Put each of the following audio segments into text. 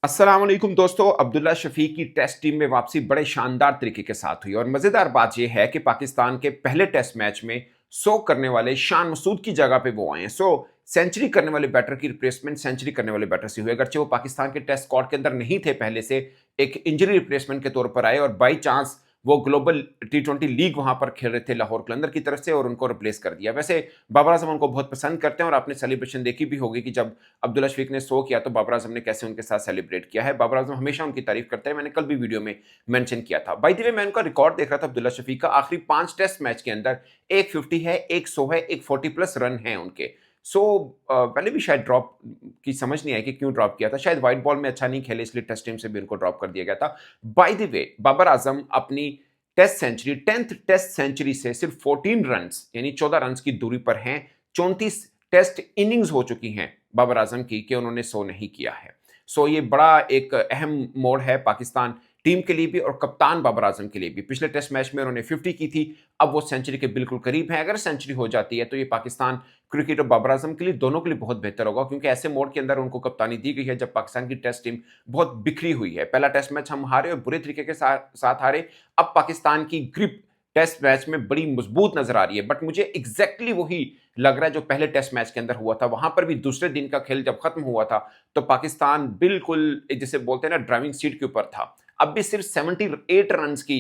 अस्सलाम वालेकुम दोस्तों। अब्दुल्ला शफीक की टेस्ट टीम में वापसी बड़े शानदार तरीके के साथ हुई और मजेदार बात यह है कि पाकिस्तान के पहले टेस्ट मैच में 100 करने वाले शान मसूद की जगह पे वो आए हैं। सेंचुरी करने वाले बैटर की रिप्लेसमेंट सेंचुरी करने वाले बैटर से हुई। अगरचे वो पाकिस्तान के टेस्ट स्क्वाड के अंदर नहीं थे, पहले से एक इंजरी रिप्लेसमेंट के तौर पर आए और बाई चांस वो ग्लोबल टी20 लीग वहां पर खेल रहे थे लाहौर कलंदर की तरफ से और उनको रिप्लेस कर दिया। वैसे बाबर आजम उनको बहुत पसंद करते हैं और आपने सेलिब्रेशन देखी भी होगी कि जब अब्दुल्ला शफीक ने 100 किया तो बाबर आजम ने कैसे उनके साथ सेलिब्रेट किया है। बाबर आजम हमेशा उनकी तारीफ करते हैं, मैंने कल भी वीडियो में मेंशन किया था। बाय द वे मैं उनका रिकॉर्ड देख रहा था अब्दुल्ला शफीक का, आखिरी 5 टेस्ट मैच के अंदर एक 50 है, एक 100 है, एक 40 प्लस रन है उनके। पहले भी शायद ड्रॉप की समझ नहीं आई कि क्यों ड्रॉप किया था, शायद व्हाइट बॉल में अच्छा नहीं खेले इसलिए टेस्ट टीम से भी उनको ड्रॉप कर दिया गया था। बाय द वे बाबर आजम अपनी test century 10th test century से सिर्फ 14 रन यानी 14 रन की दूरी पर हैं। 34 टेस्ट इनिंग्स हो चुकी हैं बाबर आजम की कि उन्होंने 100 नहीं किया है। ये बड़ा एक अहम मोड़ है पाकिस्तान टीम के लिए भी और कप्तान बाबर आजम के लिए भी। पिछले टेस्ट मैच में उन्होंने 50 की थी, अब वो सेंचुरी के बिल्कुल करीब है। अगर सेंचुरी हो जाती है तो ये पाकिस्तान क्रिकेट और बाबर आजम के लिए, दोनों के लिए बहुत बेहतर होगा, क्योंकि ऐसे मोड़ के अंदर उनको कप्तानी दी गई है जब पाकिस्तान की टेस्ट टीम बहुत बिखरी हुई है। पहला टेस्ट मैच हम हारे और बुरे तरीके के साथ हारे। अब पाकिस्तान की ग्रिप टेस्ट मैच में बड़ी मजबूत नजर आ रही है, बट मुझे एग्जैक्टली वही लग रहा है जो पहले टेस्ट मैच के अंदर हुआ था। वहां पर भी दूसरे दिन का खेल जब खत्म हुआ था तो पाकिस्तान बिल्कुल जिसे बोलते हैं ना ड्राइविंग सीट के ऊपर था। अब भी सिर्फ 78 रन की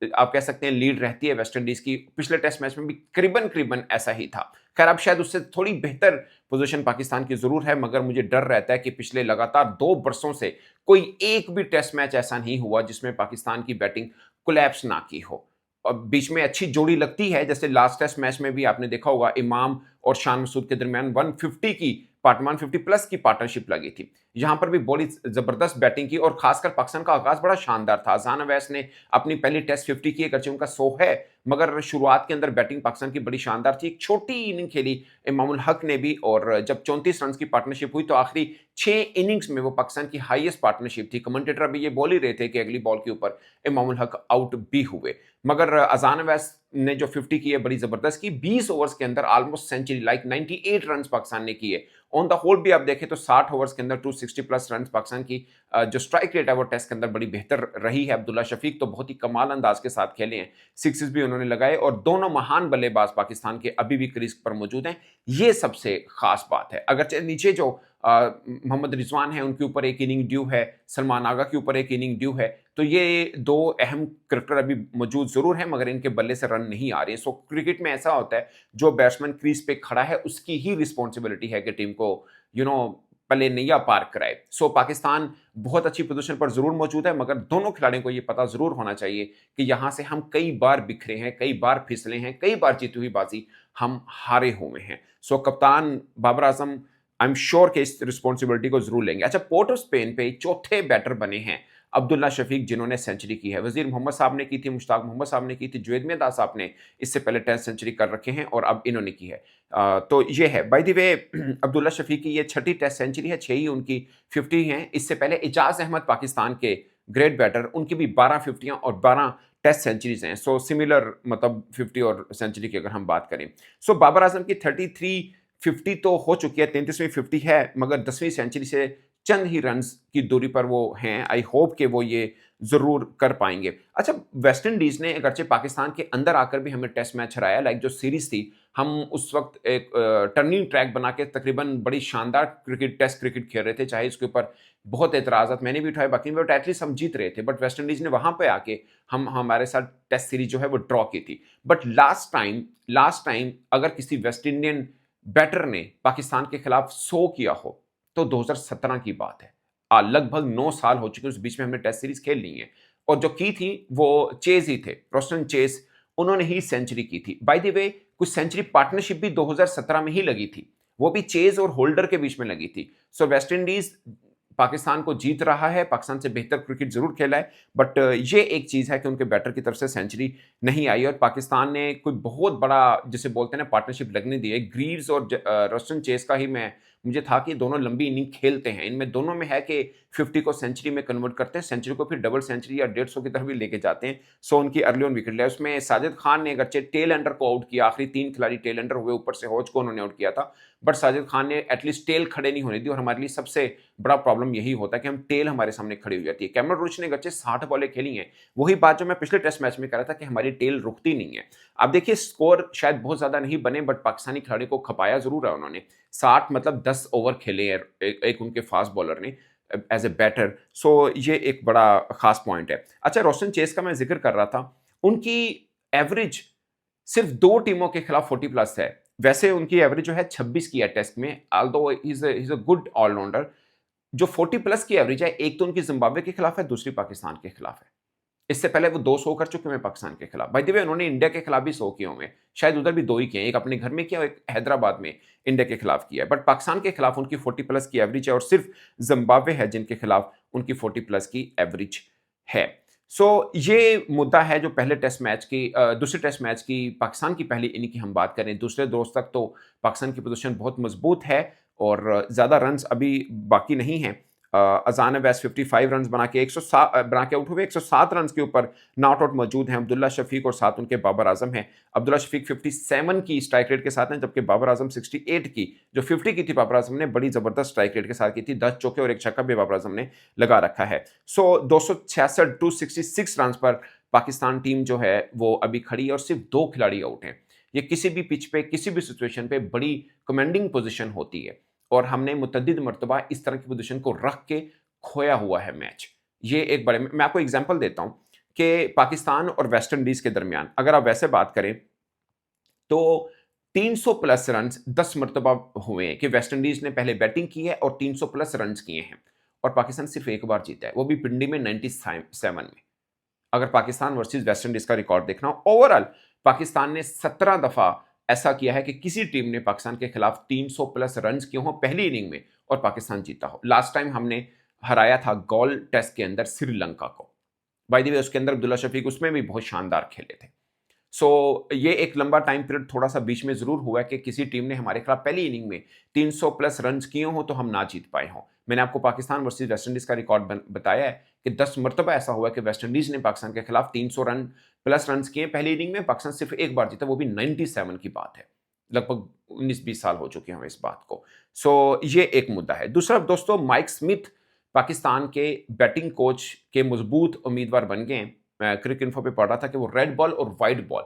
आप कह सकते हैं लीड रहती है वेस्ट इंडीज की। पिछले टेस्ट मैच में भी करीबन करीबन ऐसा ही था। खैर अब शायद उससे थोड़ी बेहतर पोजीशन पाकिस्तान की जरूर है, मगर मुझे डर रहता है कि पिछले लगातार 2 बरसों से कोई एक भी टेस्ट मैच ऐसा नहीं हुआ जिसमें पाकिस्तान की बैटिंग कोलैप्स ना की हो। और बीच में अच्छी जोड़ी लगती है, जैसे लास्ट टेस्ट मैच में भी आपने देखा होगा इमाम और शान मसूद के दरमियान 150 की 150 प्लस की पार्टनरशिप लगी थी। यहां पर भी बड़ी जबरदस्त बैटिंग की और खासकर पाकिस्तान का आगाज बड़ा शानदार था। अजहान अवैस ने अपनी पहली टेस्ट 50 की, अगरचे उनका 100 है, मगर शुरुआत के अंदर बैटिंग पाकिस्तान की बड़ी शानदार थी। एक छोटी इनिंग खेली इमामुल हक ने भी और जब 34 रन की पार्टनरशिप हुई तो आखिरी 6 इनिंग्स में वो पाकिस्तान की हाईएस्ट पार्टनरशिप थी। कमेंटेटर अभी ये बोल ही रहे थे कि अगली बॉल के ऊपर इमामुल हक आउट भी हुए, मगर अजहान अवैस ने जो 50 की है बड़ी जबरदस्त की। 20 ओवर्स के अंदर almost century, like 98 run Pakistan ने किए। ऑन द होल भी आप देखें तो 60 ओवर्स के अंदर 260 प्लस रन पाकिस्तान की जो स्ट्राइक रेट है वो टेस्ट के अंदर बड़ी बेहतर रही है। अब्दुल्ला शफीक तो बहुत ही कमाल अंदाज के साथ खेले हैं, सिक्सेस भी उन्होंने लगाए और दोनों महान बल्लेबाज पाकिस्तान के अभी भी क्रीज पर मौजूद हैं। ये सबसे खास बात है। अगर नीचे जो मोहम्मद रिजवान है उनके ऊपर एक इनिंग ड्यू है, सलमान आगा के ऊपर एक इनिंग ड्यू है, तो ये 2 अहम क्रिकेटर अभी मौजूद जरूर है मगर इनके बल्ले से रन नहीं आ रहे। क्रिकेट में ऐसा होता है जो बैट्समैन क्रीज पे खड़ा है उसकी ही रिस्पॉन्सिबिलिटी है कि टीम को पहले नैया पार कराए। पाकिस्तान बहुत अच्छी पोजीशन पर जरूर मौजूद है, मगर दोनों खिलाड़ियों को यह पता जरूर होना चाहिए कि यहां से हम कई बार बिखरे हैं, कई बार फिसले हैं, कई बार जीती हुई बाजी हम हारे हुए हैं। कप्तान Babar Azam I am sure कि इस रिस्पॉन्सिबिलिटी को जरूर लेंगे। अच्छा, पोर्ट ऑफ स्पेन पे चौथे बैटर बने हैं अब्दुल्ला शफीक जिन्होंने सेंचुरी की है। वजीर मोहम्मद साहब ने की थी, मुश्ताक मोहम्मद साहब ने की थी, जुवेद मियां साहब ने इससे पहले टेस्ट सेंचुरी कर रखे हैं और अब इन्होंने की है। तो ये है by the way Abdullah Shafique की ये 6ठी टेस्ट सेंचुरी है, 6 ही उनकी 50 हैं। इससे पहले इजाज अहमद पाकिस्तान के ग्रेट बैटर, उनकी भी 12 50 और 12 टेस्ट सेंचुरीज हैं। सिमिलर मतलब 50 और सेंचुरी की अगर हम बात करें। बाबर आजम की 33 50 तो हो चुकी है, 33वीं 50 है, मगर 10वीं सेंचुरी से चंद ही रन की दूरी पर वो हैं। आई होप कि वो ये जरूर कर पाएंगे। अच्छा, वेस्ट इंडीज ने अगरचे पाकिस्तान के अंदर आकर भी हमें टेस्ट मैच हराया, लाइक जो सीरीज थी हम उस वक्त एक टर्निंग ट्रैक बना के तकरीबन बड़ी शानदार टेस्ट क्रिकेट खेल रहे थे, चाहे इसके ऊपर बहुत एतराजात मैंने भी उठाए, बाकी बट एटलीस्ट हम जीत रहे थे। बट वेस्ट इंडीज ने वहां पे आके हमारे साथ टेस्ट सीरीज जो है वो ड्रॉ की थी। बट लास्ट टाइम अगर किसी वेस्ट इंडियन बैटर ने पाकिस्तान के खिलाफ 100 किया हो तो 2017 की बात है। लगभग 9 साल हो चुके, उस बीच में हमने टेस्ट सीरीज खेल ली है और जो की थी वो चेज ही थे, रोस्टन चेज, उन्होंने ही सेंचुरी की थी। बाय द वे कुछ सेंचुरी पार्टनरशिप भी 2017 में ही लगी थी, वो भी चेज और होल्डर के बीच में लगी थी। वेस्ट इंडीज पाकिस्तान को जीत रहा है, पाकिस्तान से बेहतर क्रिकेट जरूर खेला है, बट ये एक चीज है कि उनके बैटर की तरफ से सेंचुरी नहीं आई और पाकिस्तान ने कोई बहुत बड़ा जिसे बोलते हैं ना पार्टनरशिप लगने दी है। ग्रीव्स और रोस्टन चेस का ही मैं मुझे था कि दोनों लंबी इनिंग खेलते हैं, इनमें दोनों में है कि 50 को सेंचुरी में कन्वर्ट करते हैं, सेंचुरी को फिर डबल सेंचुरी या 150 की तरफ भी लेके जाते हैं। सो उनकी अर्ली ऑन विकेट लिया, उसमें साजिद खान ने अगरचे टेल एंडर को आउट किया, आखिरी 3 खिलाड़ी टेल एंडर हुए, ऊपर से होज को उन्होंने आउट किया था, बट साजिद खान ने एटलीस्ट टेल खड़े नहीं होने दी, और हमारे लिए सबसे बड़ा प्रॉब्लम यही होता है कि हम टेल हमारे सामने खड़ी हो जाती है। कैमरन रुच ने गच्चे 60 बॉलें खेली हैं, वही बात जो मैं पिछले टेस्ट मैच में कह रहा था कि हमारी टेल रुकती नहीं है। अब देखिए स्कोर शायद बहुत ज्यादा नहीं बने, बट पाकिस्तानी खिलाड़ी को खपाया जरूर है उन्होंने। 60 मतलब 10 ओवर खेले हैं एक उनके फास्ट बॉलर ने एज ए बैटर। सो ये एक बड़ा खास पॉइंट है। अच्छा, रोशन चेस का मैं जिक्र कर रहा था, उनकी एवरेज सिर्फ 2 टीमों के खिलाफ 40 प्लस है। वैसे उनकी एवरेज जो है 26 की है टेस्ट में, although he is a good allrounder. जो 40 प्लस की एवरेज है, एक तो उनकी जिम्बाब्वे के खिलाफ है, दूसरी पाकिस्तान के खिलाफ है। इससे पहले वो 2 100 कर चुके हैं पाकिस्तान के खिलाफ। बाय द वे उन्होंने इंडिया के खिलाफ भी 100 किए हुए हैं, शायद उधर भी 2 ही किए हैं, एक अपने घर में किया और एक हैदराबाद में इंडिया के खिलाफ किया है। बट पाकिस्तान के खिलाफ उनकी 40 प्लस की एवरेज है, और सिर्फ जिम्बाब्वे है जिनके खिलाफ उनकी 40 प्लस की एवरेज है। सो ये मुद्दा है जो पहले टेस्ट मैच की दूसरे टेस्ट मैच की पाकिस्तान की पहली इनिंग की हम बात करें। दूसरे दोस्त तक तो पाकिस्तान की पोजीशन बहुत मजबूत है, और ज़्यादा रन्स अभी बाकी नहीं हैं। अजान अवैस 55 रन्स बना के 107 बना के आउट हुए, 107 रन्स के ऊपर नॉट आउट मौजूद हैं अब्दुल्ला शफीक, और साथ उनके बाबर आजम हैं। अब्दुल्ला शफीक 57 की स्ट्राइक रेट के साथ हैं, जबकि बाबर आजम 68 की, जो 50 की थी बाबर आजम ने बड़ी जबरदस्त स्ट्राइक रेट के साथ की थी। 10 चौके और एक छक्का भी बाबर आजम ने लगा रखा है। सो 266 266 रन पर पाकिस्तान टीम जो है वो अभी खड़ी है, और सिर्फ 2 खिलाड़ी आउट हैं। ये किसी भी पिच पे, किसी भी सिचुएशन पे बड़ी कमांडिंग पोजीशन होती है, और हमने मुतअद्दिद मर्तबा इस तरह की पोजीशन को रख के खोया हुआ है मैच। ये एक बड़े, मैं आपको एग्जांपल देता हूं कि पाकिस्तान और वेस्ट इंडीज के दरमियान अगर आप वैसे बात करें तो 300 प्लस रन 10 मरतबा हुए हैं कि वेस्ट इंडीज ने पहले बैटिंग की है और 300 प्लस रन किए हैं, और पाकिस्तान सिर्फ एक बार जीता है, वो भी पिंडी में 97 में। अगर पाकिस्तान वर्सेस वेस्ट इंडीज का रिकॉर्ड देखना हो, ओवरऑल पाकिस्तान ने 17 दफा ऐसा किया है कि किसी टीम ने पाकिस्तान के खिलाफ 300 प्लस रन किए हों पहली इनिंग में और पाकिस्तान जीता हो। लास्ट टाइम हमने हराया था गॉल टेस्ट के अंदर श्रीलंका को। बाय द वे उसके अंदर अब्दुल्ला शफीक उसमें भी बहुत शानदार खेले थे। सो ये एक लंबा टाइम पीरियड थोड़ा सा बीच में जरूर हुआ है कि किसी टीम ने हमारे खिलाफ पहली इनिंग में 300 प्लस रन किए हों तो हम ना जीत पाए हों। मैंने आपको पाकिस्तान वर्सेस वेस्ट इंडीज का रिकॉर्ड बताया है कि 10 मरतबा ऐसा हुआ कि वेस्ट इंडीज ने पाकिस्तान के खिलाफ 300 रन प्लस रन किए पहली इनिंग में, पाकिस्तान सिर्फ एक बार जीता, वो भी 97 की बात है। लगभग 19-20 साल हो चुके हैं हमें इस बात को। सो ये एक मुद्दा है। दूसरा दोस्तों, माइक स्मिथ पाकिस्तान के बैटिंग कोच के मजबूत उम्मीदवार बन गए हैं। मैं क्रिक इन्फो पे पढ़ रहा था कि वो रेड बॉल और वाइट बॉल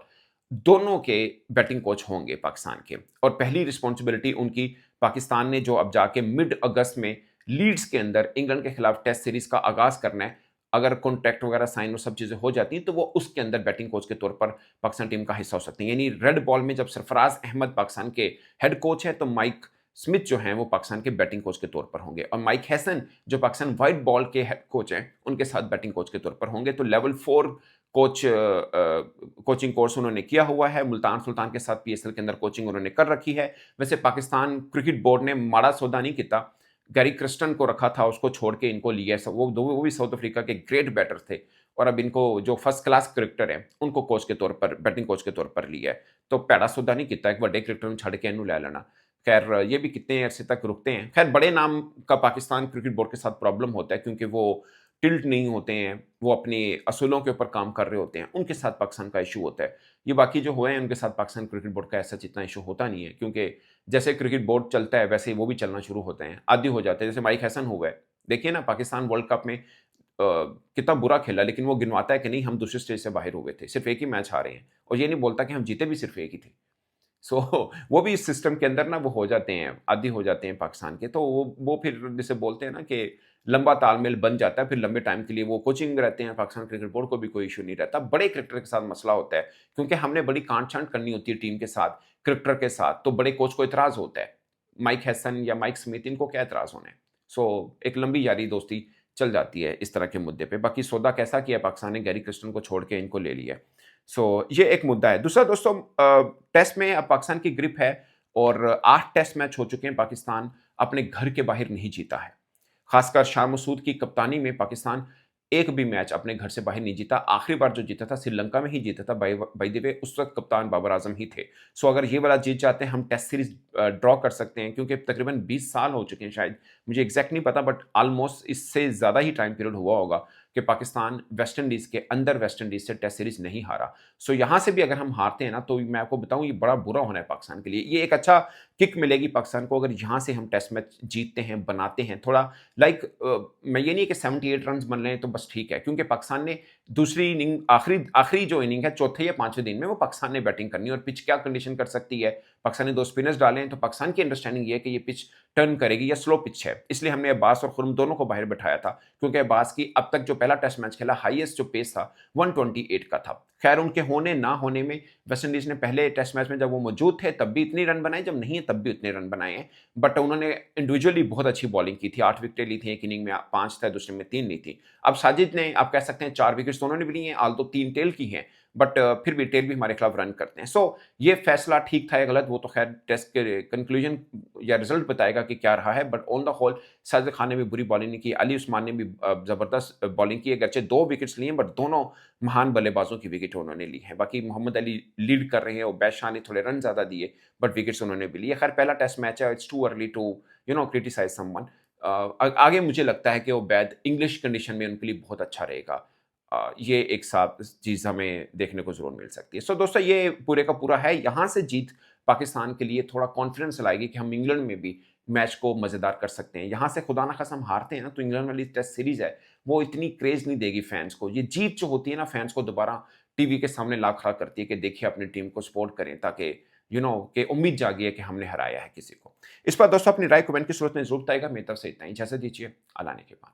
दोनों के बैटिंग कोच होंगे पाकिस्तान के, और पहली रिस्पॉन्सिबिलिटी उनकी पाकिस्तान ने जो अब जाके मिड अगस्त में लीड्स के अंदर इंग्लैंड के खिलाफ टेस्ट सीरीज का आगाज करना है। अगर कॉन्ट्रैक्ट वगैरह साइन और सब चीजें हो जाती हैं तो वो उसके अंदर बैटिंग कोच के तौर पर पाकिस्तान टीम का हिस्सा हो सकती है। यानी रेड बॉल में जब सरफराज अहमद पाकिस्तान के हेड कोच है, तो माइक स्मिथ जो हैं वो पाकिस्तान के बैटिंग कोच के तौर पर होंगे, और माइक हैसन जो पाकिस्तान व्हाइट बॉल के हेड कोच हैं उनके साथ बैटिंग कोच के तौर पर होंगे। तो लेवल 4 कोचिंग कोर्स उन्होंने किया हुआ है। मुल्तान सुल्तान के साथ पीएसएल के अंदर कोचिंग उन्होंने कर रखी है। वैसे पाकिस्तान क्रिकेट बोर्ड ने माड़ा सौदा नहीं किया, गैरी क्रिस्टन को रखा था, उसको छोड़ के इनको लिया। वो भी साउथ अफ्रीका के ग्रेट बैटर थे, और अब इनको जो फर्स्ट क्लास क्रिकेटर है उनको कोच के तौर पर, बैटिंग कोच के तौर पर लिया है। तो पैड़ा सौदा नहीं किया एक बड़े क्रिकेटर में छड़ के इन्हों ले लेना। खैर ये भी कितने अरसे तक रुकते हैं। खैर बड़े नाम का पाकिस्तान क्रिकेट बोर्ड के साथ प्रॉब्लम होता है, क्योंकि वो टिल्ट नहीं होते हैं, वो अपने असूलों के ऊपर काम कर रहे होते हैं, उनके साथ पाकिस्तान का इशू होता है। ये बाकी जो हुए हैं उनके साथ पाकिस्तान क्रिकेट बोर्ड का ऐसा जितना इशू होता नहीं है, क्योंकि जैसे क्रिकेट बोर्ड चलता है वैसे ही वो भी चलना शुरू होते हैं, आदी हो जाते हैं। जैसे माइक हैसन हुआ है, देखिए ना पाकिस्तान वर्ल्ड कप में कितना बुरा खेला, लेकिन वो गिनवाता है कि नहीं हम दूसरे स्टेज से बाहर हुए थे, सिर्फ एक ही मैच हारे हैं, और ये नहीं बोलता कि हम जीते भी सिर्फ एक ही थे। सो वो भी इस सिस्टम के अंदर ना वो हो जाते हैं, आदी हो जाते हैं पाकिस्तान के। तो वो फिर जिसे बोलते हैं ना कि लंबा तालमेल बन जाता है, फिर लंबे टाइम के लिए वो कोचिंग रहते हैं। पाकिस्तान क्रिकेट बोर्ड को भी कोई इशू नहीं रहता। बड़े क्रिकेटर के साथ मसला होता है, क्योंकि हमने बड़ी कांट-छांट करनी होती है टीम के साथ, क्रिकेटर के साथ, तो बड़े कोच को इतराज़ होता है। माइक हैसन या माइक स्मिथ इनको क्या इतराज़ होना है? सो एक लंबी यारी दोस्ती चल जाती है इस तरह के मुद्दे पे। बाकी सौदा कैसा किया पाकिस्तान ने, गैरी क्रिस्टन को छोड़ के इनको ले लिया। सो ये एक मुद्दा है। दूसरा दोस्तों, टेस्ट में अब पाकिस्तान की ग्रिप है, और 8 टेस्ट मैच हो चुके हैं, पाकिस्तान अपने घर के बाहर नहीं जीता है। खासकर शाह मसूद की कप्तानी में पाकिस्तान एक भी मैच अपने घर से बाहर नहीं जीता। आखिरी बार जो जीता था श्रीलंका में ही जीता था, बाय द वे उस वक़्त कप्तान बाबर आज़म ही थे। सो अगर ये वाला जीत जाते हैं, हम टेस्ट सीरीज़ ड्रॉ कर सकते हैं, क्योंकि तकरीबन 20 साल हो चुके हैं शायद, मुझे एग्ज़ैक्ट नहीं पता, बट ऑलमोस्ट इससे ज़्यादा ही टाइम पीरियड हुआ होगा कि पाकिस्तान वेस्ट इंडीज़ के अंदर वेस्ट इंडीज़ से टेस्ट सीरीज़ नहीं हारा। सो यहाँ से भी अगर हम हारते हैं ना, तो मैं आपको बताऊँ ये बड़ा बुरा होना है पाकिस्तान के लिए। ये एक अच्छा किक मिलेगी पाकिस्तान को अगर यहाँ से हम टेस्ट मैच जीतते हैं, बनाते हैं। थोड़ा लाइक मैं ये नहीं कि 78 रन्स बन रहे हैं तो बस ठीक है, क्योंकि पाकिस्तान ने दूसरी इनिंग आखिरी आखिरी जो इनिंग है चौथे या 5वें दिन में, वो पाकिस्तान ने बैटिंग करनी है, और पिच क्या कंडीशन कर सकती है। पाकिस्तान ने 2 स्पिनर्स डाले हैं, तो पाकिस्तान की अंडरस्टैंडिंग ये है कि ये पिच टर्न करेगी या स्लो पिच है। इसलिए हमने अब्बास और खुर्रम दोनों को बाहर बिठाया था, क्योंकि अब्बास की अब तक जो पहला टेस्ट मैच खेला हाईएस्ट जो पेस था 128 का था। खैर उनके होने ना होने में वेस्टइंडीज ने पहले टेस्ट मैच में जब वो मौजूद थे तब भी इतने रन बनाए, जब नहीं है तब भी उतने रन बनाए हैं। बट उन्होंने इंडिविजुअली बहुत अच्छी बॉलिंग की थी, 8 विकेटें ली थी, एक इनिंग में 5 था, दूसरे में 3 ली थी। अब साजिद ने, आप कह सकते हैं 4 विकेट्स तो उन्होंने भी ली हैं, आल तो 3 टेल की हैं, बट फिर भी टेल भी हमारे खिलाफ रन करते हैं। सो ये फैसला ठीक था या गलत, वो तो खैर टेस्ट के कंक्लूजन या रिजल्ट बताएगा कि क्या रहा है। But on the whole Sajid Khan ने भी बुरी बॉलिंग नहीं की, अली उस्मान ने भी जबरदस्त बॉलिंग की है, अगरचे 2 विकेट्स लिए हैं, बट दोनों महान बल्लेबाजों की विकेट उन्होंने ली है। बाकी मोहम्मद अली लीड कर रहे हैं, उबैद शाह ने थोड़े रन ज़्यादा दिए, बट विकेट्स उन्होंने भी लिए। खैर पहला टेस्ट मैच है, it's too early to criticise someone. आगे मुझे लगता है कि उबैद इंग्लिश कंडीशन में उनके लिए बहुत अच्छा रहेगा। ये एक साफ चीज़ हमें देखने को ज़रूर मिल सकती है। सो दोस्तों ये पूरे का पूरा है। यहाँ से जीत पाकिस्तान के लिए थोड़ा कॉन्फिडेंस लाएगी कि हम इंग्लैंड में भी मैच को मज़ेदार कर सकते हैं। यहाँ से खुदा ना ख़ास्ता हम हारते हैं ना, तो इंग्लैंड वाली टेस्ट सीरीज़ है, वो इतनी क्रेज़ नहीं देगी फैन्स को। ये जीत जो होती है ना, फैन्स को दोबारा टीवी के सामने ला खड़ा करती है कि देखिए अपनी टीम को सपोर्ट करें, ताकि कि उम्मीद जागी है कि हमने हराया है किसी को। इस पर दोस्तों अपनी राय कमेंट की सूरत में ज़रूर बताइएगा। मेरी तरफ से इतना ही, इजाज़त दीजिए। अल्लाह ने के बाद।